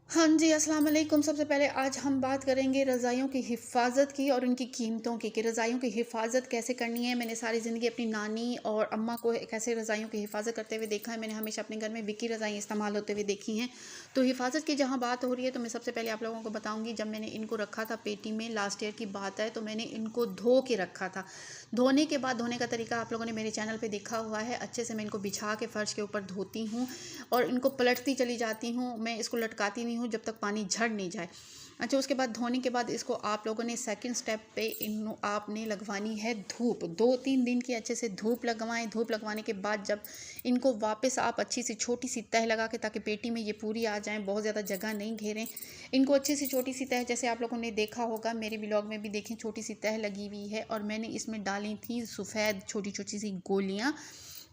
हाँ जी, अस्सलाम वालेकुम। सबसे पहले आज हम बात करेंगे रज़ाइयों की हिफ़ाज़त की और उनकी कीमतों की कि रज़ाइयों की हिफ़ाज़त कैसे करनी है। मैंने सारी ज़िंदगी अपनी नानी और अम्मा को कैसे रज़ाइयों की हिफ़ाज़त करते हुए देखा है। मैंने हमेशा अपने घर में बिकी रज़ाई इस्तेमाल होते हुए देखी हैं। तो हिफ़ाज़त की जहाँ बात हो रही है तो मैं सबसे पहले आप लोगों को बताऊँगी, जब मैंने इनको रखा था पेटी में, लास्ट ईयर की बात है, तो मैंने इनको धो के रखा था। धोने के बाद, धोने का तरीका आप लोगों ने मेरे चैनल पे देखा हुआ है। अच्छे से मैं इनको बिछा के फ़र्श के ऊपर धोती हूँ और इनको पलटती चली जाती हूँ। मैं इसको लटकाती नहीं हूँ जब तक पानी झड़ नहीं जाए। अच्छा, उसके बाद धोने के बाद इसको आप लोगों ने सेकंड स्टेप पे इन आपने लगवानी है धूप। 2-3 दिन की अच्छे से धूप लगवाएँ। धूप लगवाने के बाद जब इनको वापस आप अच्छी सी छोटी-सी तह लगा के, ताकि पेटी में ये पूरी आ जाएँ, बहुत ज़्यादा जगह नहीं घेरें। इनको अच्छी सी छोटी-सी तह, जैसे आप लोगों ने देखा होगा मेरे व्लॉग में भी, देखें छोटी-सी तह लगी हुई है और मैंने इसमें डाली थी सफ़ेद छोटी-छोटी सी गोलियाँ।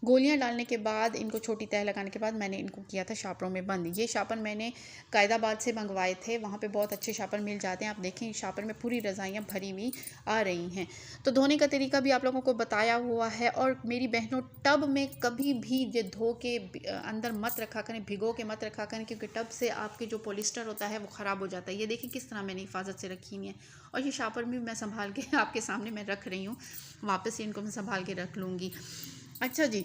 गोलियाँ डालने के बाद, इनको छोटी तह लगाने के बाद मैंने इनको किया था शापरों में बंद। ये शापर मैंने कायदाबाद से मंगवाए थे, वहाँ पे बहुत अच्छे शापर मिल जाते हैं। आप देखें शापर में पूरी रज़ाइयाँ भरी हुई आ रही हैं। तो धोने का तरीका भी आप लोगों को बताया हुआ है। और मेरी बहनों, टब में कभी भी ये धो के अंदर मत रखा करें, भिगो के मत रखा करें, क्योंकि टब से आपके जो पॉलिस्टर होता है वो ख़राब हो जाता है। ये देखिए किस तरह मैंने हिफाजत से रखी हुई है। और ये शापर भी मैं संभाल के आपके सामने मैं रख रही हूँ, वापस इनको मैं संभाल के रख लूँगी। अच्छा जी,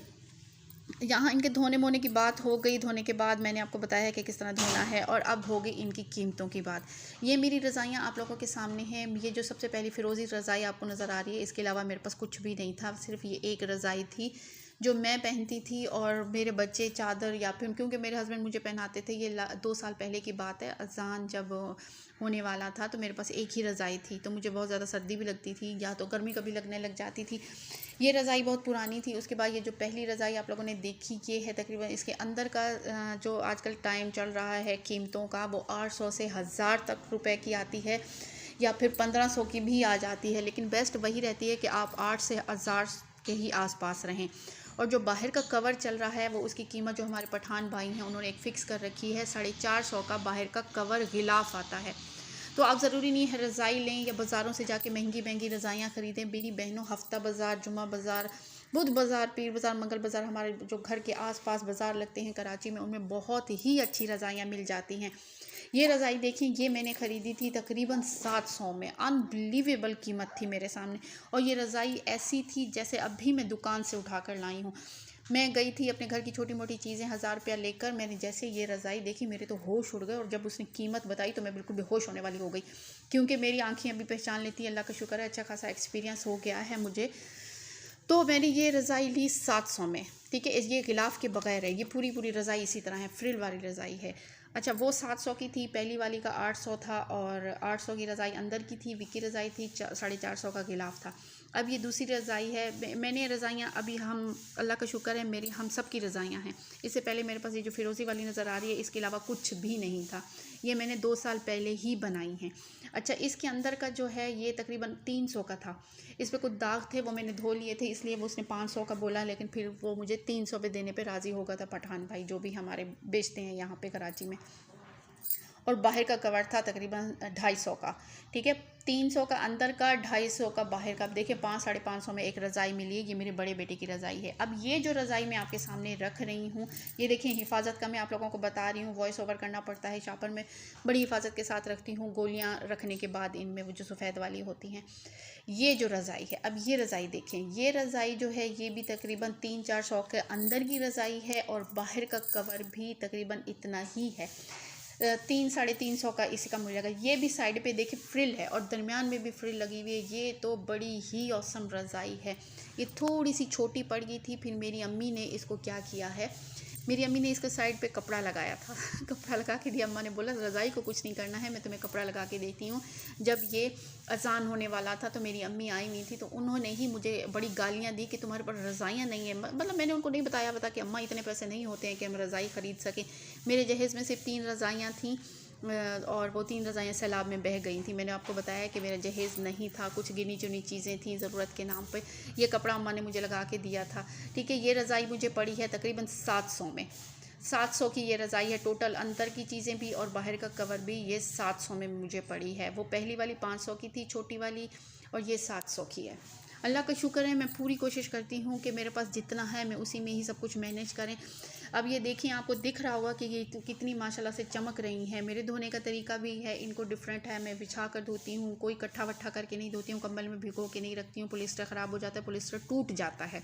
यहाँ इनके धोने-वोने की बात हो गई। धोने के बाद मैंने आपको बताया है कि किस तरह धोना है। और अब हो गई इनकी कीमतों की बात। ये मेरी रज़ाइयाँ आप लोगों के सामने हैं। ये जो सबसे पहली फ़िरोज़ी रज़ाई आपको नज़र आ रही है, इसके अलावा मेरे पास कुछ भी नहीं था। सिर्फ़ ये एक रज़ाई थी जो मैं पहनती थी और मेरे बच्चे चादर, या फिर क्योंकि मेरे हस्बैंड मुझे पहनाते थे। ये 2 साल पहले की बात है, अज़ान जब होने वाला था तो मेरे पास एक ही रज़ाई थी। तो मुझे बहुत ज़्यादा सर्दी भी लगती थी, या तो गर्मी कभी लगने लग जाती थी। ये रज़ाई बहुत पुरानी थी। उसके बाद ये जो पहली रज़ाई आप लोगों ने देखी, ये है तकरीबन इसके अंदर का जो आजकल टाइम चल रहा है कीमतों का, वो 800 से 1000 तक रुपए की आती है, या फिर 1500 की भी आ जाती है। लेकिन बेस्ट वही रहती है कि आप 8 से 1000 के ही आसपास रहें। और जो बाहर का कवर चल रहा है, वो उसकी कीमत जो हमारे पठान भाई हैं उन्होंने एक फ़िक्स कर रखी है, 450 का बाहर का कवर गिलाफ आता है। तो आप ज़रूरी नहीं है रज़ाई लें या बाज़ारों से जाके महंगी-महंगी रज़ाइयाँ ख़रीदें। मेरी बहनों, हफ्ता बाज़ार, जुम्मा बाज़ार, बुध बाज़ार, पीर बाज़ार, मंगल बाज़ार, हमारे जो घर के आस-पास बाज़ार लगते हैं कराची में, उनमें बहुत ही अच्छी रज़ाइयाँ मिल जाती हैं। ये रज़ाई देखिए, ये मैंने ख़रीदी थी तकरीबन 700 में। अनबिलीवेबल कीमत थी मेरे सामने। और ये रज़ाई ऐसी थी जैसे अभी मैं दुकान से उठा कर लाई हूँ। मैं गई थी अपने घर की छोटी-मोटी चीज़ें 1000 रुपया लेकर, मैंने जैसे ये रज़ाई देखी मेरे तो होश उड़ गए। और जब उसने कीमत बताई तो मैं बिल्कुल बेहोश होने वाली हो गई, क्योंकि मेरी आँखें अभी पहचान लेती हैं। अल्लाह का शुक्र है, अच्छा खासा एक्सपीरियंस हो गया है मुझे। तो मैंने ये रज़ाई ली 700 में, ठीक है? ये गिलाफ़ के बगैर है, ये पूरी-पूरी रज़ाई इसी तरह है, फ्रिल वाली रज़ाई है। अच्छा, वो 700 की थी, पहली वाली का 800 था, और 800 की रज़ाई अंदर की थी, विकी रज़ाई थी, 450 का गिलाफ़ था। अब ये दूसरी रज़ाई है। मैंने रज़ाइयाँ अभी, हम अल्लाह का शुक्र है, मेरी हम सब की रज़ाइयाँ हैं। इससे पहले मेरे पास ये जो फ़िरोज़ी वाली नज़र आ रही है, इसके अलावा कुछ भी नहीं था। ये मैंने 2 साल पहले ही बनाई हैं। अच्छा, इसके अंदर का जो है ये तकरीबन 300 का था। इस पे कुछ दाग थे, वो मैंने धो लिए थे, इसलिए वो उसने 500 का बोला, लेकिन फिर वो मुझे 300 पे देने पे राज़ी हो गया था पठान भाई, जो भी हमारे बेचते हैं यहाँ पे कराची में। और बाहर का कवर था तकरीबन 250 का, ठीक है? 300 का अंदर का, 250 का बाहर का। अब देखिए 500 साढ़े 500 में एक रज़ाई मिली है। ये मेरे बड़े बेटे की रज़ाई है। अब ये जो रज़ाई मैं आपके सामने रख रही हूँ, ये देखिए हिफाजत का मैं आप लोगों को बता रही हूँ, वॉइस ओवर करना पड़ता है। शापर में बड़ी हिफाजत के साथ रखती हूँ, गोलियाँ रखने के बाद इनमें वो जो सफ़ेद वाली होती हैं। ये जो रज़ाई है, अब ये रज़ाई देखें, ये रज़ाई जो है ये भी तकरीबन 300-400 के अंदर की रज़ाई है, और बाहर का कवर भी तकरीबन इतना ही है। 300-350 का इसी का मिल जाएगा। ये भी साइड पे देखिए फ्रिल है, और दरमियान में भी फ्रिल लगी हुई है। ये तो बड़ी ही औसम रज़ाई है। ये थोड़ी सी छोटी पड़ गई थी, फिर मेरी अम्मी ने इसको क्या किया है, मेरी अम्मी ने इसके साइड पे कपड़ा लगाया था कपड़ा लगा के दिया। अम्मा ने बोला रज़ाई को कुछ नहीं करना है, मैं तुम्हें कपड़ा लगा के देती हूँ। जब ये अज़ान होने वाला था तो मेरी अम्मी आई हुई थी, तो उन्होंने ही मुझे बड़ी गालियाँ दी कि तुम्हारे पास रज़ाइयाँ नहीं है। मतलब मैंने उनको नहीं बताया कि अम्मा इतने पैसे नहीं होते हैं कि हम रज़ाई ख़रीद सकें। मेरे जहेज़ में सिर्फ 3 रज़ाइयाँ थीं, और वो 3 रज़ाइयाँ सैलाब में बह गई थी। मैंने आपको बताया कि मेरा जहेज़ नहीं था, कुछ गिनी चुनी चीज़ें थी ज़रूरत के नाम पे। ये कपड़ा अम्मा ने मुझे लगा के दिया था, ठीक है? ये रज़ाई मुझे पड़ी है तकरीबन 700 में। 700 की ये रज़ाई है, टोटल अंदर की चीज़ें भी और बाहर का कवर भी, ये 700 में मुझे पड़ी है। वो पहली वाली 500 की थी, छोटी वाली, और ये 700 की है। अल्लाह का शुक्र है, मैं पूरी कोशिश करती हूँ कि मेरे पास जितना है मैं उसी में ही सब कुछ मैनेज करें। अब ये देखिए, आपको दिख रहा होगा कि ये कितनी माशाल्लाह से चमक रही हैं। मेरे धोने का तरीका भी है, इनको डिफरेंट है। मैं बिछा कर धोती हूँ, कोई इकट्ठा वट्ठा करके नहीं धोती हूँ, कंबल में भिगो के नहीं रखती हूँ। पॉलिस्टर ख़राब हो जाता है, पॉलिस्टर टूट जाता है।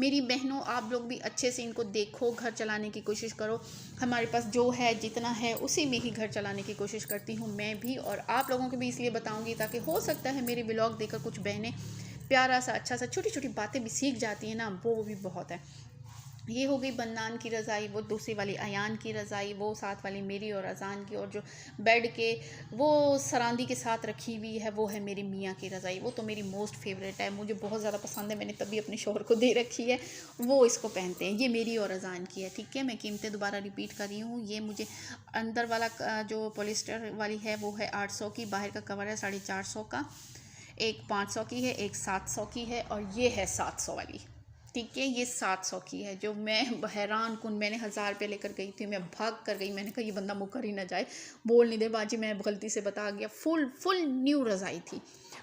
मेरी बहनों, आप लोग भी अच्छे से इनको देखो, घर चलाने की कोशिश करो। हमारे पास जो है, जितना है, उसी में ही घर चलाने की कोशिश करती हूँ मैं भी, और आप लोगों को भी इसलिए बताऊँगी ताकि हो सकता है मेरे व्लॉग देखकर कुछ बहनें प्यारा सा, अच्छा सा, छोटी छोटी बातें भी सीख जाती हैं ना, वो भी बहुत है। ये हो गई बन्नान की रज़ाई, वो दूसरी वाली अयान की रज़ाई, वो साथ वाली मेरी और अजान की, और जो बेड के वो सरांदी के साथ रखी हुई है वो है मेरी मियाँ की रज़ाई। वो तो मेरी मोस्ट फेवरेट है, मुझे बहुत ज़्यादा पसंद है, मैंने तभी अपने शौहर को दे रखी है, वो इसको पहनते हैं। ये मेरी और अजान की है, ठीक है। मैं कीमतें दोबारा रिपीट कर रही हूँ। ये मुझे अंदर वाला जो पॉलिस्टर वाली है वो है 800 की, बाहर का कवर है 450 का, एक 500 की है, एक 700 की है, और ये है 700 वाली, ठीक है। ये 700 की है, जो मैं हैरान कुन, मैंने 1000 रुपये लेकर गई थी, मैं भाग कर गई, मैंने कहा ये बंदा मुकर ही ना जाए, बोल नहीं दे बाजी, मैं गलती से बता गया। फुल न्यू रज़ाई थी,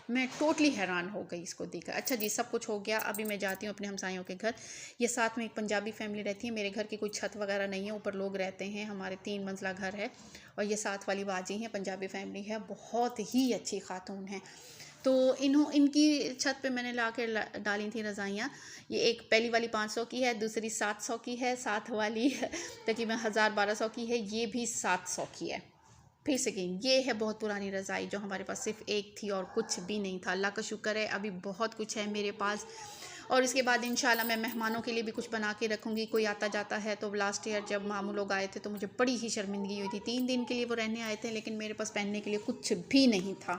मैं टोटली हैरान हो गई इसको देखकर। अच्छा जी, सब कुछ हो गया, अभी मैं जाती हूँ अपने हमसायों के घर। ये साथ में एक पंजाबी फैमिली रहती है, मेरे घर की कोई छत वगैरह नहीं है, ऊपर लोग रहते हैं, हमारे 3 मंजिला घर है, और ये साथ वाली बाजी हैं, पंजाबी फैमिली है, बहुत ही अच्छी खातून है। तो इनकी छत पे मैंने ला के डाली थी रज़ाइयाँ। ये एक पहली वाली 500 की है, दूसरी 700 की है, साथ वाली तकरीबन 1000-1200 की है, ये भी 700 की है। फिर से कहीं, ये है बहुत पुरानी रज़ाई जो हमारे पास सिर्फ एक थी और कुछ भी नहीं था। अल्लाह का शुक्र है अभी बहुत कुछ है मेरे पास। और इसके बाद इंशाल्लाह मैं मेहमानों के लिए भी कुछ बना के रखूँगी, कोई आता जाता है। तो लास्ट ईयर जब मामू लोग आए थे तो मुझे बड़ी ही शर्मिंदगी हुई थी। 3 दिन के लिए वो रहने आए थे, लेकिन मेरे पास पहनने के लिए कुछ भी नहीं था।